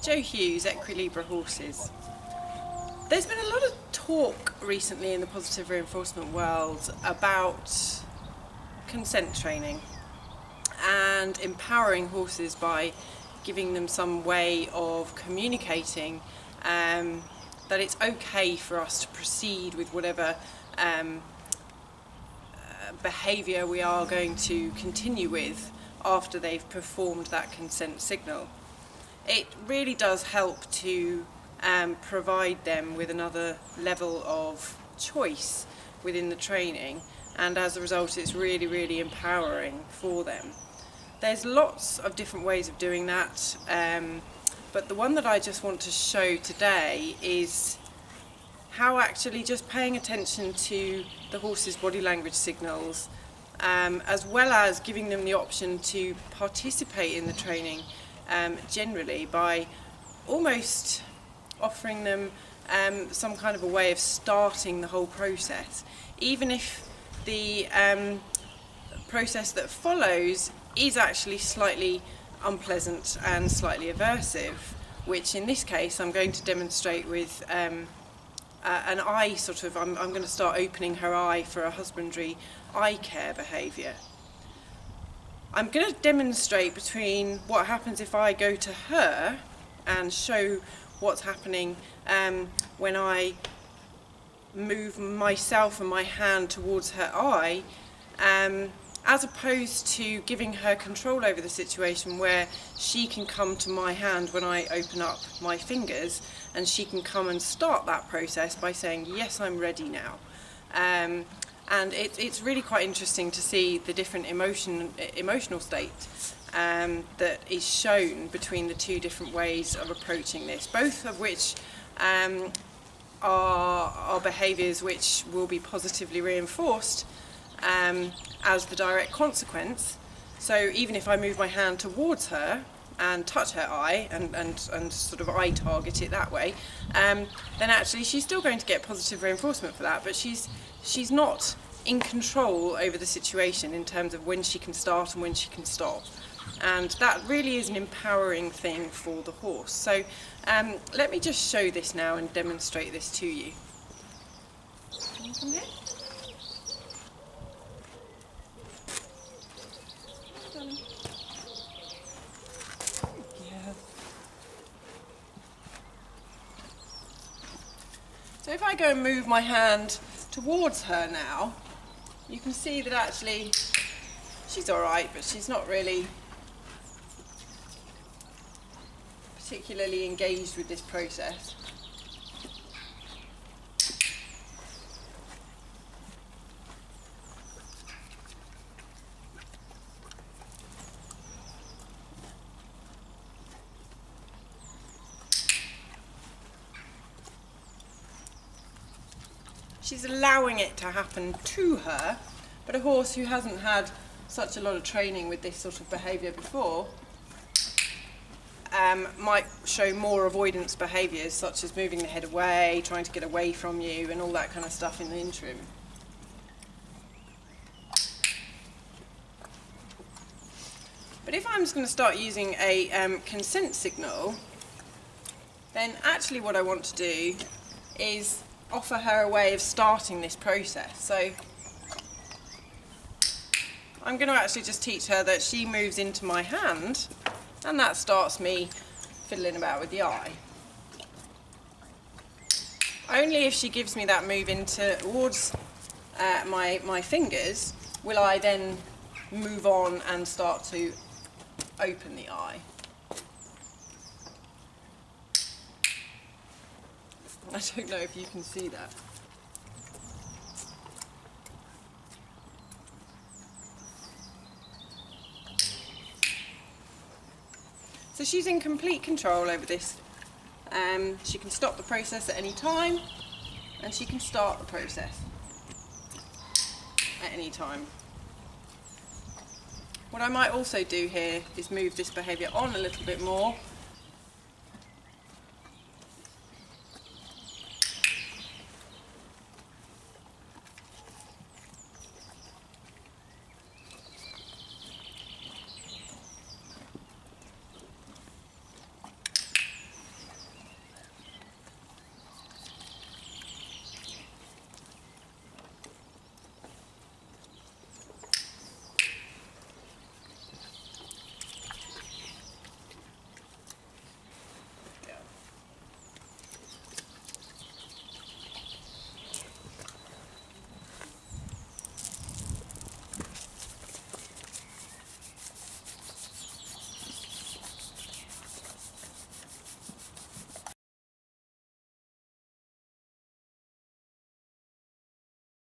Joe Hughes, Equilibra Horses. There's been a lot of talk recently in the positive reinforcement world about consent training and empowering horses by giving them some way of communicating that it's okay for us to proceed with whatever behaviour we are going to continue with after they've performed that consent signal. It really does help to provide them with another level of choice within the training, and as a result it's really empowering for them. There's lots of different ways of doing that, but the one that I just want to show today is how actually just paying attention to the horse's body language signals, as well as giving them the option to participate in the training generally by almost offering them some kind of a way of starting the whole process, even if the process that follows is actually slightly unpleasant and slightly aversive, which in this case I'm going to demonstrate with an eye sort of, I'm going to start opening her eye for a husbandry eye care behaviour. I'm going to demonstrate between what happens if I go to her and show what's happening when I move myself and my hand towards her eye, as opposed to giving her control over the situation where she can come to my hand when I open up my fingers, and she can come and start that process by saying, yes, I'm ready now. And it's really quite interesting to see the different emotional state that is shown between the two different ways of approaching this, both of which are behaviours which will be positively reinforced as the direct consequence. So even if I move my hand towards her and touch her eye and sort of eye target it that way, then actually she's still going to get positive reinforcement for that, but she's not in control over the situation in terms of when she can start and when she can stop. And that really is an empowering thing for the horse. So let me just show this now and demonstrate this to you. Can you come here? Yeah. So if I go and move my hand towards her now, you can see that actually she's alright, but she's not really particularly engaged with this process. She's allowing it to happen to her, but a horse who hasn't had such a lot of training with this sort of behaviour before might show more avoidance behaviours, such as moving the head away, trying to get away from you, and all that kind of stuff in the interim. But if I'm just going to start using a consent signal, then actually what I want to do is offer her a way of starting this process. So I'm going to actually just teach her that she moves into my hand, and that starts me fiddling about with the eye. Only if she gives me that move into towards my fingers will I then move on and start to open the eye. I don't know if you can see that. So she's in complete control over this. She can stop the process at any time, and she can start the process at any time. What I might also do here is move this behaviour on a little bit more